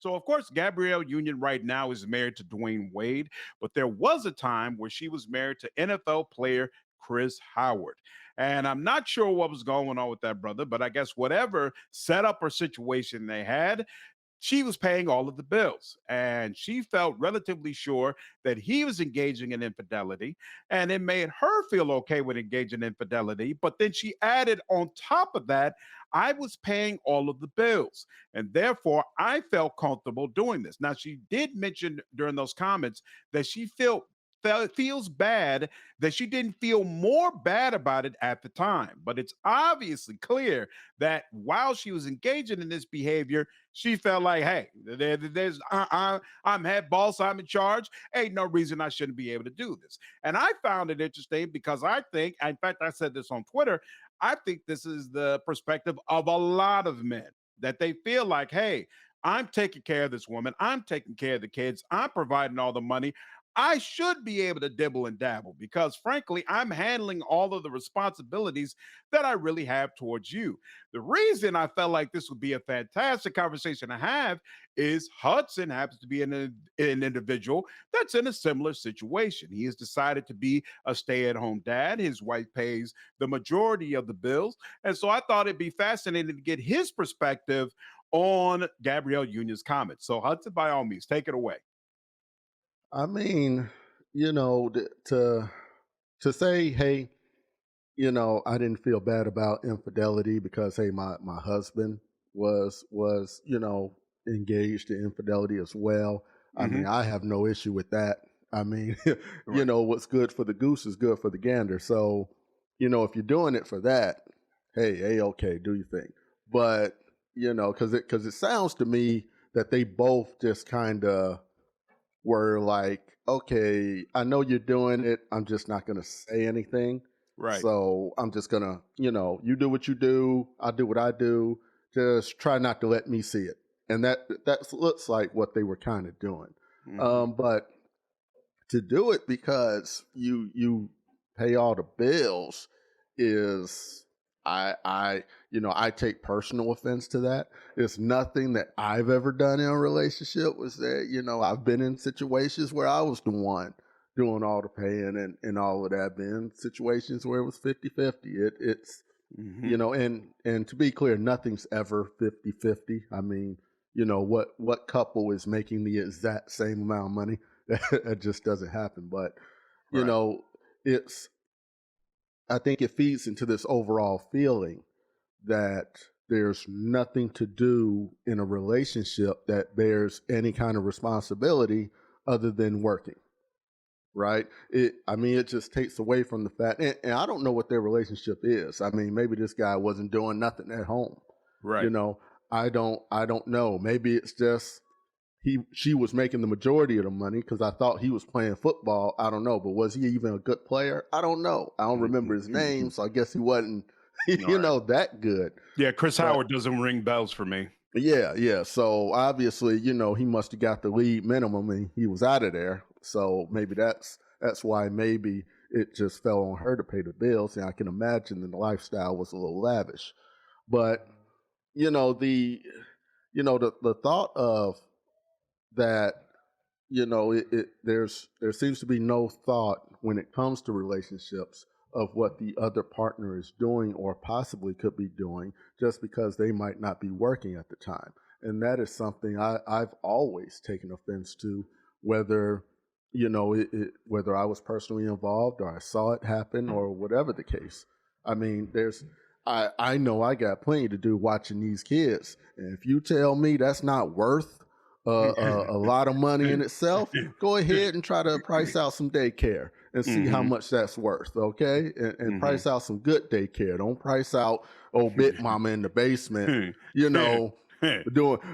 So, of course, Gabrielle Union right now is married to Dwayne Wade, but there was a time where she was married to NFL player Chris Howard. And I'm not sure what was going on with that brother, but I guess whatever setup or situation they had, she was paying all of the bills. And she felt relatively sure that he was engaging in infidelity. And it made her feel okay with engaging in infidelity. But then she added on top of that, I was paying all of the bills. And therefore, I felt comfortable doing this. Now, she did mention during those comments that she feels bad that she didn't feel more bad about it at the time. But it's obviously clear that while she was engaging in this behavior, she felt like, hey, I'm head boss, I'm in charge. Ain't no reason I shouldn't be able to do this. And I found it interesting because I think, in fact, I said this on Twitter, I think this is the perspective of a lot of men that they feel like, hey, I'm taking care of this woman. I'm taking care of the kids. I'm providing all the money. I should be able to dibble and dabble because, frankly, I'm handling all of the responsibilities that I really have towards you. The reason I felt like this would be a fantastic conversation to have is Hudson happens to be an individual that's in a similar situation. He has decided to be a stay at home dad. His wife pays the majority of the bills. And so I thought it'd be fascinating to get his perspective on Gabrielle Union's comments. So, Hudson, by all means, take it away. I mean, to say, hey, I didn't feel bad about infidelity because hey, my husband was engaged in infidelity as well. I mean, Hmm. I have no issue with that. I mean, Right. what's good for the goose is good for the gander. So, if you're doing it for that, hey, okay, do your thing. But because it sounds to me that they both just kind of were like, okay, I know you're doing it. I'm just not going to say anything. Right. So I'm just going to, you do what you do. I do what I do. Just try not to let me see it. And that looks like what they were kind of doing. Hmm. But to do it because you pay all the bills is I take personal offense to that. It's nothing that I've ever done in a relationship. Was that I've been in situations where I was the one doing all the paying and all of that. Been situations where it was 50-50. It's Hmm. and to be clear, nothing's ever 50-50. I mean, what couple is making the exact same amount of money? That just doesn't happen. But you Right. know, it's I think it feeds into this overall feeling that there's nothing to do in a relationship that bears any kind of responsibility other than working, right? I mean, it just takes away from the fact, and I don't know what their relationship is. I mean, maybe this guy wasn't doing nothing at home. You Right. know, I don't know. Maybe it's just she was making the majority of the money because I thought he was playing football. I don't know, but was he even a good player? I don't know. I don't remember his name, Mhm. so I guess he wasn't, All right. that good. Yeah, Chris But Howard doesn't ring bells for me. yeah, yeah. So obviously, he must have got the league minimum and he was out of there. So maybe that's why maybe it just fell on her to pay the bills. And I can imagine that the lifestyle was a little lavish. But you know the the thought of that there seems to be no thought when it comes to relationships of what the other partner is doing or possibly could be doing just because they might not be working at the time. And that is something I've always taken offense to, whether whether I was personally involved or I saw it happen or whatever the case. I mean, I know I got plenty to do watching these kids, and if you tell me that's not worth a lot of money in itself, go ahead and try to price out some daycare and see how Mhm. much that's worth, okay? And Mhm. price out some good daycare. Don't price out old bit mama in the basement, you know,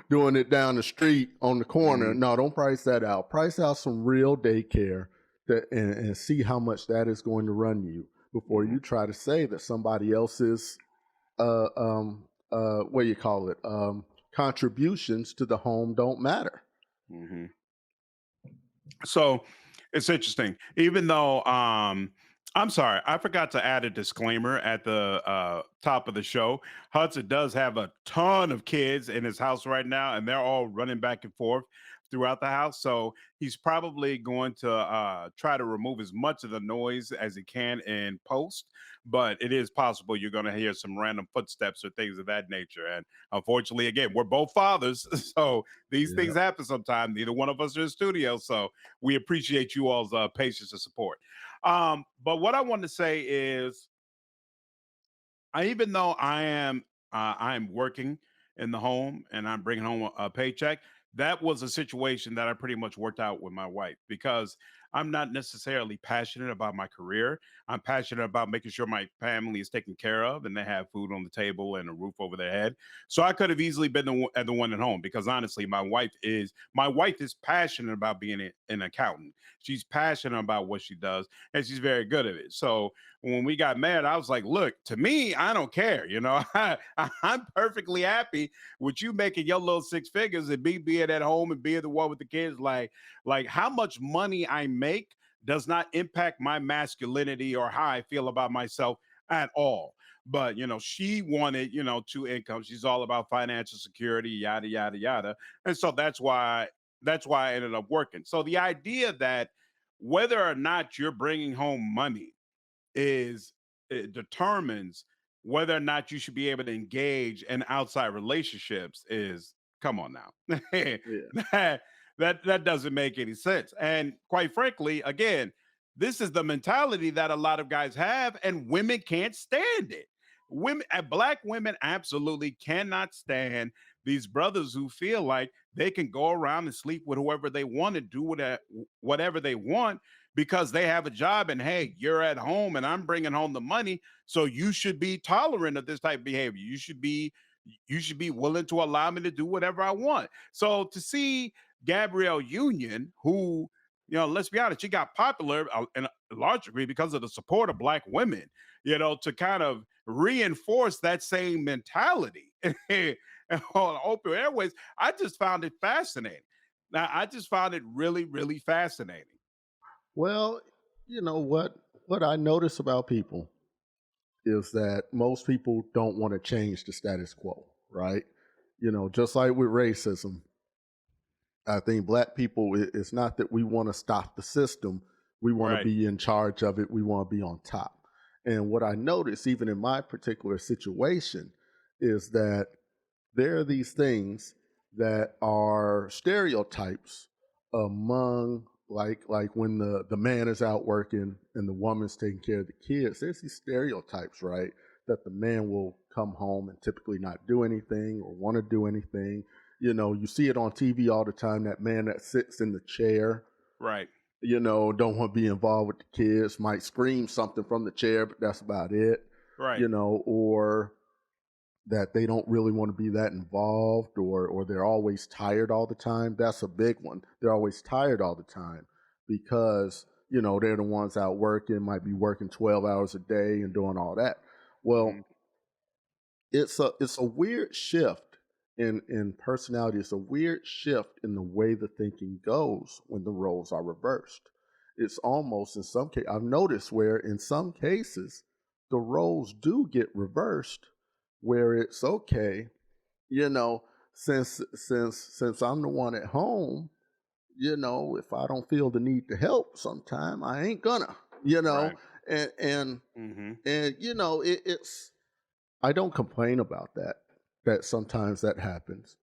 doing it down the street on the corner. Mhm. No, don't price that out. Price out some real daycare and see how much that is going to run you before Mhm. you try to say that somebody else's what do you call it contributions to the home don't matter. Mhm. So it's interesting. Even though I'm sorry, I forgot to add a disclaimer at the top of the show. Hudson does have a ton of kids in his house right now, and they're all running back and forth throughout the house. So he's probably going to try to remove as much of the noise as he can in post. But it is possible you're going to hear some random footsteps or things of that nature. And unfortunately, again, we're both fathers, so these Yeah. things happen sometimes. Neither one of us are in the studio, so we appreciate you all's patience and support. But what I want to say is, even though I am working in the home and I'm bringing home a paycheck, that was a situation that I pretty much worked out with my wife because I'm not necessarily passionate about my career. I'm passionate about making sure my family is taken care of and they have food on the table and a roof over their head. So I could have easily been the one at home because honestly, my wife is passionate about being an accountant. She's passionate about what she does and she's very good at it. So when we got married, I was like, look, to me, I don't care. I'm perfectly happy with you making your little six figures and me being at home and being the one with the kids. Like how much money I make does not impact my masculinity or how I feel about myself at all. But she wanted, two incomes. She's all about financial security, yada yada yada. And so that's why I ended up working. So the idea that whether or not you're bringing home money is it determines whether or not you should be able to engage in outside relationships is come on now. Yeah. that doesn't make any sense. And quite frankly, again, this is the mentality that a lot of guys have, and women can't stand it. Black women absolutely cannot stand these brothers who feel like they can go around and sleep with whoever they want and do whatever they want because they have a job and hey, you're at home and I'm bringing home the money, so you should be tolerant of this type of behavior. You should be willing to allow me to do whatever I want. So to see Gabrielle Union, who, let's be honest, she got popular in a large degree because of the support of black women, to kind of reinforce that same mentality on open airways, I just found it fascinating. Now, I just found it really, really fascinating. Well, you know what I notice about people is that most people don't want to change the status quo, right? Just like with racism, I think black people, it's not that we want to stop the system. We want to Right. be in charge of it. We want to be on top. And what I notice, even in my particular situation, is that there are these things that are stereotypes among like when the man is out working and the woman's taking care of the kids. There's these stereotypes, right? That the man will come home and typically not do anything or want to do anything. You see it on TV all the time, that man that sits in the chair, Right. don't want to be involved with the kids, might scream something from the chair, but that's about it. Right. Or that they don't really want to be that involved, or they're always tired all the time. That's a big one. They're always tired all the time because they're the ones out working, might be working 12 hours a day and doing all that. Well, Mhm. it's a weird shift in personality. It's a weird shift in the way the thinking goes when the roles are reversed. It's almost, in some case, I've noticed where in some cases the roles do get reversed, where it's okay, you know since I'm the one at home, if I don't feel the need to help sometime, I ain't gonna, you know Right. and and Mhm. and it's I don't complain about that. That sometimes that happens.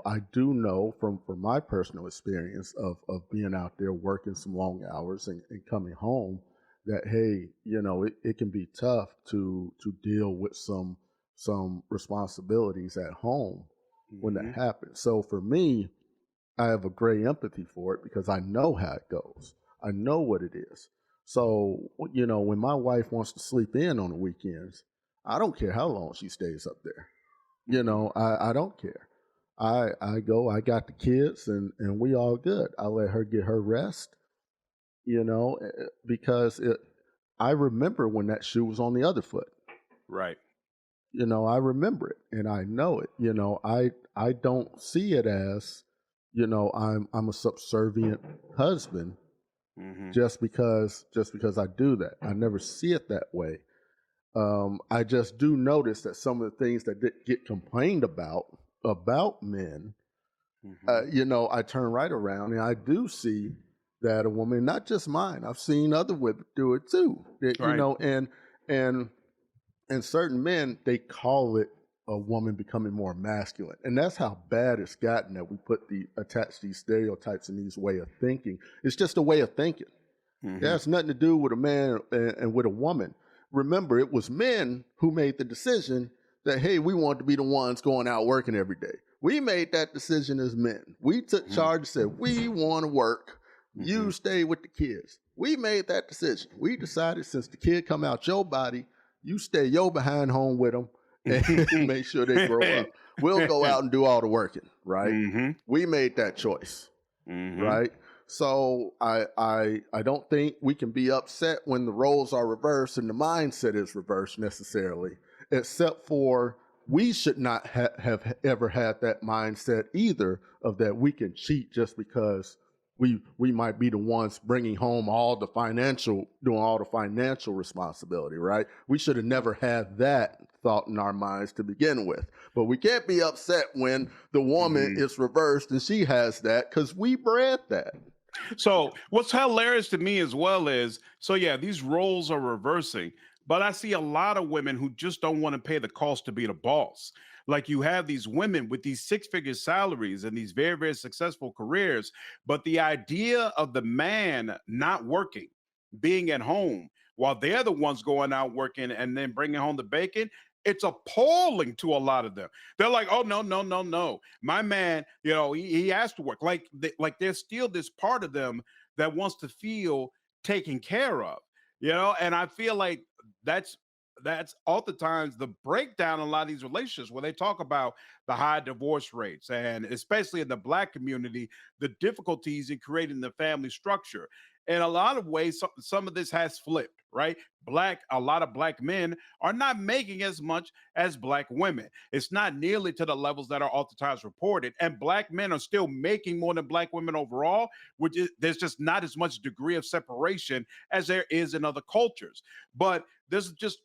I do know from my personal experience of being out there working some long hours and coming home that, hey, it can be tough to deal with some responsibilities at home when that Mhm. happens. So for me, I have a great empathy for it because I know how it goes. I know what it is. So, when my wife wants to sleep in on the weekends, I don't care how long she stays up there. Mhm. I don't care. I go, I got the kids, and we all good. I let her get her rest, because I remember when that shoe was on the other foot. Right. I remember it and I know it. I don't see it as, I'm a subservient husband. Hmm. just because I do that. I never see it that way. I just do notice that some of the things that get complained about men, Hmm. I turn right around and I do see that a woman, not just mine, I've seen other women do it too. Right. And and certain men, they call it a woman becoming more masculine, and that's how bad it's gotten that we attach these stereotypes and these way of thinking. It's just a way of thinking. It Hmm. has nothing to do with a man and with a woman. Remember, it was men who made the decision that, hey, we want to be the ones going out working every day. We made that decision as men. We took charge and said, we want to work. Hmm. You stay with the kids. We made that decision. We decided since the kid come out your body, you stay your behind home with them and make sure they grow up. We'll go out and do all the working, right? Hmm. We made that choice, Hmm. right? So I don't think we can be upset when the roles are reversed and the mindset is reversed necessarily, except for we should not have ever had that mindset either of that we can cheat just because we might be the ones bringing home doing all the financial responsibility, right? We should have never had that thought in our minds to begin with. But we can't be upset when the woman Hmm. is reversed and she has that because we bred that. So what's hilarious to me as well is, so yeah, these roles are reversing, but I see a lot of women who just don't want to pay the cost to be the boss. Like you have these women with these six-figure salaries and these very, very successful careers, but the idea of the man not working, being at home while they're the ones going out working and then bringing home the bacon, it's appalling to a lot of them. They're like, oh no, no, no, no, my man, he has to work. Like there's still this part of them that wants to feel taken care of, and I feel like that's that's oftentimes the breakdown in a lot of these relationships where they talk about the high divorce rates, and especially in the black community, the difficulties in creating the family structure. In a lot of ways, some of this has flipped, right? A lot of black men are not making as much as black women. It's not nearly to the levels that are oftentimes reported. And black men are still making more than black women overall, which is there's just not as much degree of separation as there is in other cultures. But there's just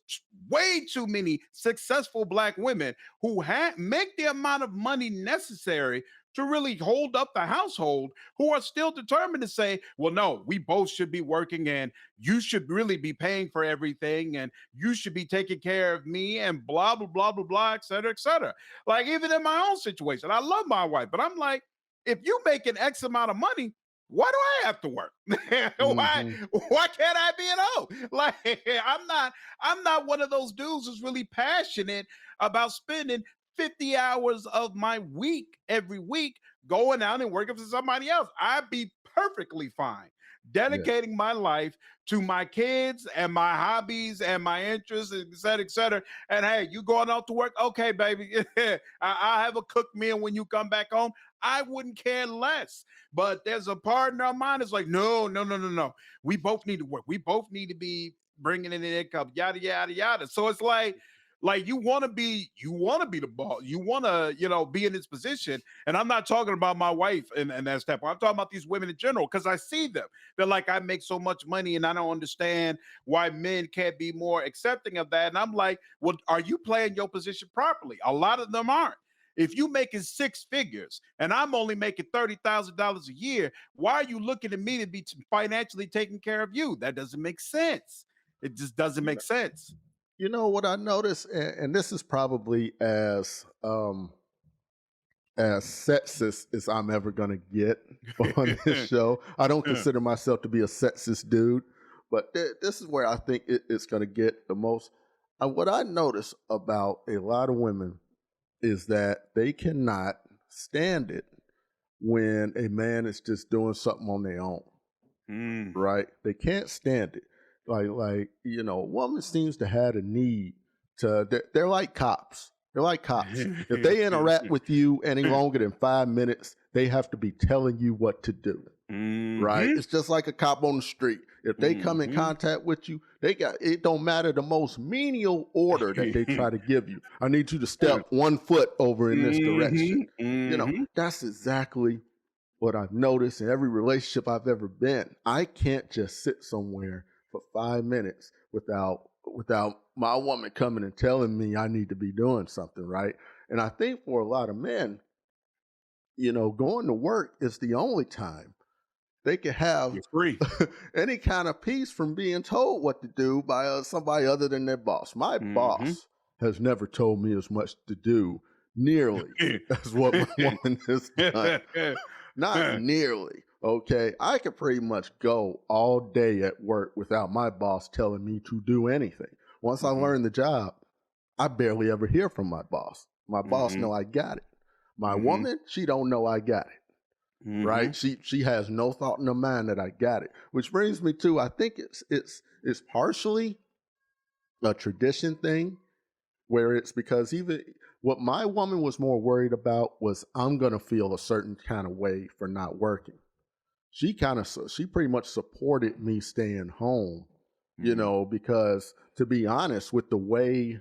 way too many successful black women who make the amount of money necessary to really hold up the household, who are still determined to say, well, no, we both should be working and you should really be paying for everything and you should be taking care of me and blah, blah, blah, blah, blah, et cetera, et cetera. Like even in my own situation, I love my wife, but I'm like, if you make an X amount of money, why do I have to work? why Hmm. why can't I be at home? Like I'm not one of those dudes who's really passionate about spending 50 hours of my week every week going out and working for somebody else. I'd be perfectly fine Yeah. dedicating my life to my kids and my hobbies and my interests, et cetera, et cetera. And hey, you going out to work? Okay, baby. I'll have a cooked meal when you come back home. I wouldn't care less. But there's a partner of mine that's like, no, no, no, no, no. We both need to work. We both need to be bringing in an income, yada, yada, yada. So it's like you want to be the boss, you want to be in this position. And I'm not talking about my wife and that step, I'm talking about these women in general, because I see them. They're like, I make so much money and I don't understand why men can't be more accepting of that. And I'm like, well, are you playing your position properly? A lot of them aren't. If you making six figures and I'm only making $30,000 a year, why are you looking at me to be financially taking care of you? That doesn't make sense. It just doesn't You make know, sense. you know what I noticed, and this is probably as sexist as I'm ever going to get on this show. I don't consider myself to be a sexist dude, but this is where I think it's going to get the most. What I notice about a lot of women is that they cannot stand it when a man is just doing something on their own, Mm. right? They can't stand it. A woman seems to have a need to. They're like cops. They're like cops. If they interact with you any longer than 5 minutes, they have to be telling you what to do. Right? Mhm. It's just like a cop on the street. If they come in Mhm. contact with you, they got it. Don't matter the most menial order that they try to give you. I need you to step 1 foot over in this direction. Mhm. Mhm. That's exactly what I've noticed in every relationship I've ever been, I can't just sit somewhere for 5 minutes without my woman coming and telling me I need to be doing something, right? And I think for a lot of men, going to work is the only time they can have You're free. any kind of peace from being told what to do by somebody other than their boss. My Mhm. boss has never told me as much to do nearly as what my woman has done. Not nearly. Okay. I could pretty much go all day at work without my boss telling me to do anything. Once I Mhm, learn the job, I barely ever hear from my boss. My boss mhm, know I got it. My mhm, woman, she don't know I got it. Right? mhm, She has no thought in her mind that I got it. Which brings me to, I think it's partially a tradition thing where it's because even what my woman was more worried about was I'm gonna feel a certain kind of way for not working. She pretty much supported me staying home, mhm, because to be honest, with the way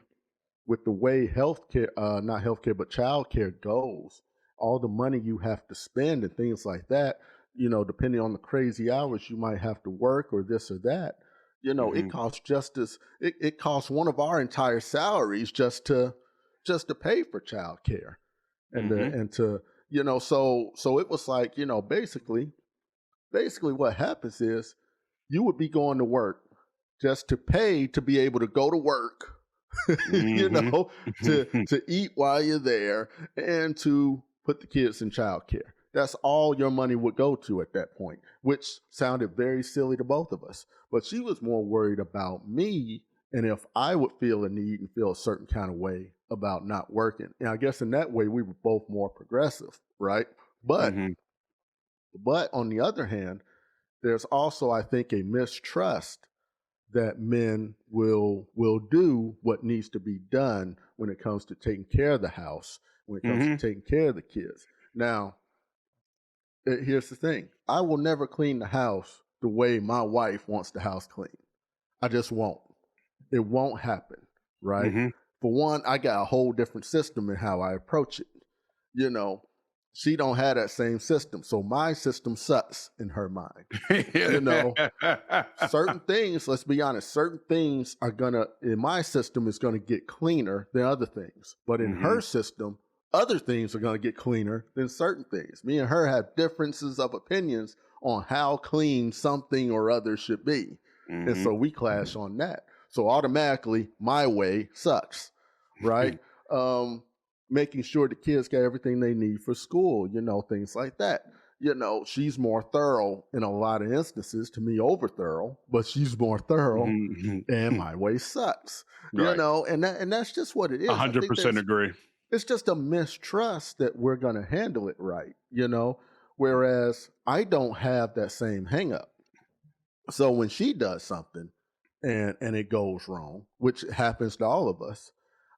healthcare, not healthcare, but childcare goes, all the money you have to spend and things like that, depending on the crazy hours you might have to work or this or that, it mhm, costs it costs one of our entire salaries just to pay for childcare mhm. and to so it was like, basically what happens is you would be going to work just to pay to be able to go to work, you Mhm. know, to eat while you're there and to put the kids in childcare. That's all your money would go to at that point, which sounded very silly to both of us. But she was more worried about me and if I would feel a need and feel a certain kind of way about not working. And I guess in that way we were both more progressive, right? But Mhm. but on the other hand, there's also, I think, a mistrust that men will do what needs to be done when it comes to taking care of the house, when it comes to Mhm. taking care of the kids. Now, here's the thing: I will never clean the house the way my wife wants the house cleaned. I just won't. It won't happen, right? Mhm. For one, I got a whole different system in how I approach it. You know, she don't have that same system, so my system sucks in her mind. You know, certain things, let's be honest, certain things are gonna, in my system, is gonna get cleaner than other things. But in Mhm. her system, other things are gonna get cleaner than certain things. Me and her have differences of opinions on how clean something or other should be. And Mhm. so we clash on that. So automatically my way sucks, right? Um, Making sure the kids get everything they need for school, things like that. She's more thorough in a lot of instances, to me over thorough, but she's more thorough Mhm. and Mhm. my way sucks. Right. And that's just what it is. I think 100% agree. it's just a mistrust that we're going to handle it right. Whereas I don't have that same hang up. So when she does something and it goes wrong, which happens to all of us,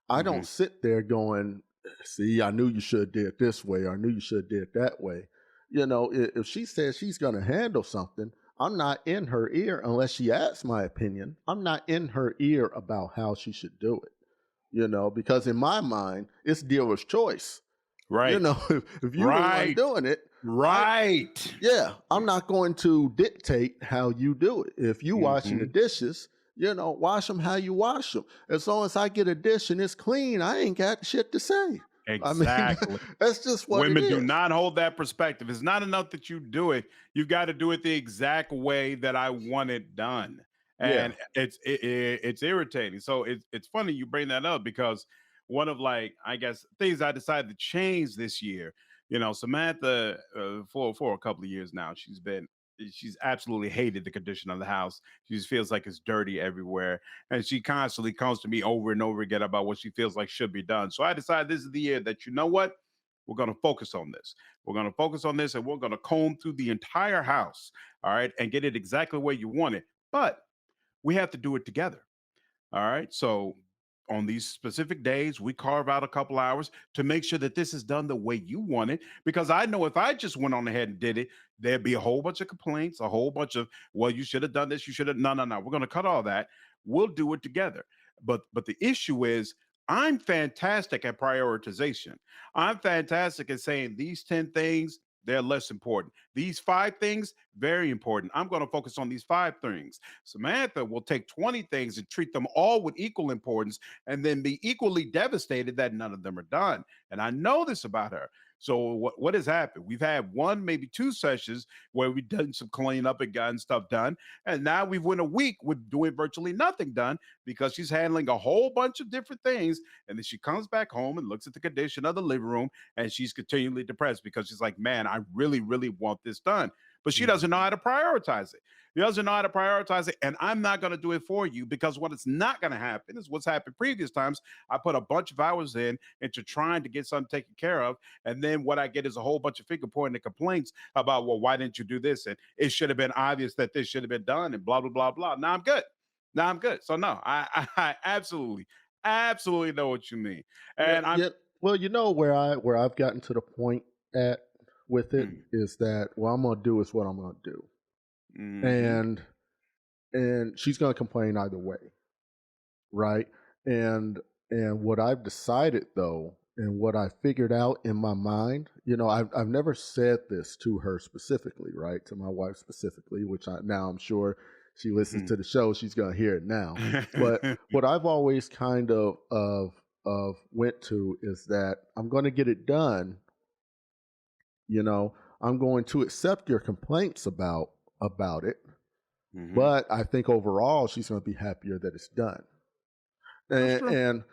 I don't Mhm. sit there going, "See, I knew you should have did it this way, or I knew you should have did it that way." If she says she's going to handle something, I'm not in her ear unless she asks my opinion. I'm not in her ear about how she should do it. Because in my mind, it's dealer's choice. Right. If you the one Right. doing it, I Right. yeah, I'm not going to dictate how you do it. If you washing the Mhm. dishes, wash them how you wash them. As long as I get a dish and it's clean, I ain't got shit to say. I mean, Exactly. that's just what it Women do is. not hold that perspective. It's not enough that you do it. You've got to do it the exact way that I want it done. Yeah. And it's irritating. So it's funny you bring that up because one of like I guess things I decided to change this year. Samantha for a couple of years now, she's absolutely hated the condition of the house. She just feels like it's dirty everywhere, and she constantly comes to me over and over again about what she feels like should be done. So I decided this is the year that what we're going to focus on this. We're going to focus on this and we're going to comb through the entire house, all right, and get it exactly where you want it. But we have to do it together. All right. So on these specific days, we carve out a couple hours to make sure that this is done the way you want it. Because I know if I just went on ahead and did it, there'd be a whole bunch of complaints, a whole bunch of, well, you should have done this, you should have. No, no, no. We're going to cut all that. We'll do it together. But the issue is I'm fantastic at prioritization. I'm fantastic at saying these 10 things. they're less important. These five things, very important. I'm going to focus on these five things. Samantha will take 20 things and treat them all with equal importance and then be equally devastated that none of them are done. And I know this about her. So what has happened? We've had one, maybe two sessions where we've done some cleanup and gotten stuff done. And now we've went a week with doing virtually nothing done because she's handling a whole bunch of different things. And then she comes back home and looks at the condition of the living room and she's continually depressed because she's like, man, I really, really want this done. But she doesn't know Mhm. how to prioritize it. She doesn't know how to prioritize it. And I'm not going to do it for you because what is not going to happen is what's happened previous times. I put a bunch of hours in into trying to get something taken care of. And then what I get is a whole bunch of finger pointing and complaints about, well, why didn't you do this? And it should have been obvious that this should have been done and blah, blah, blah, blah. Now I'm good. Now I'm good. So no, I absolutely, absolutely know what you mean. Yeah, And I'm yeah. Well, where I've gotten to the point at with it mm, is that what I'm gonna do is what I'm gonna do, mhm, and she's gonna complain either way, right? And what I've decided though, and what I figured out in my mind, I've never said this to her specifically, right? To my wife specifically, which now I'm sure she listens mhm. to the show, she's gonna hear it now. But what I've always kind of went to is that I'm gonna get it done, you know, I'm going to accept your complaints about it, Mhm. but I think overall she's gonna be happier that it's done. That's And, true. and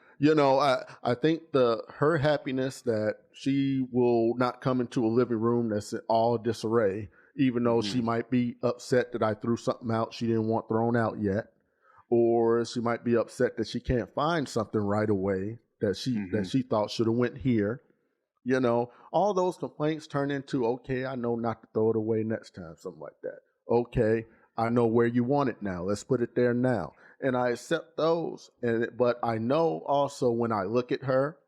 I think the her happiness that she will not come into a living room that's in all disarray, even though she Mhm, might be upset that I threw something out she didn't want thrown out yet, or she might be upset that she can't find something right away that mhm, she thought should have went here. All those complaints turn into, okay, I know not to throw it away next time, something like that. Okay, I know where you want it now, let's put it there now. And I accept those, but I know also when I look at her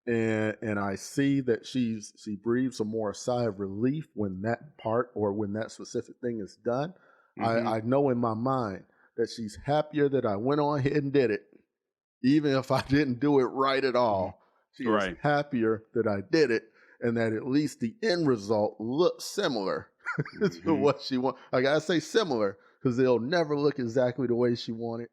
and I see that she breathes a more sigh of relief when that part or when that specific thing is done. mhm. I know in my mind that she's happier that I went on ahead and did it, even if I didn't do it right at Mhm. all. She is Right. happier that I did it, and that at least the end result looks similar to Mhm. what she wants. I gotta say similar because they'll never look exactly the way she wanted,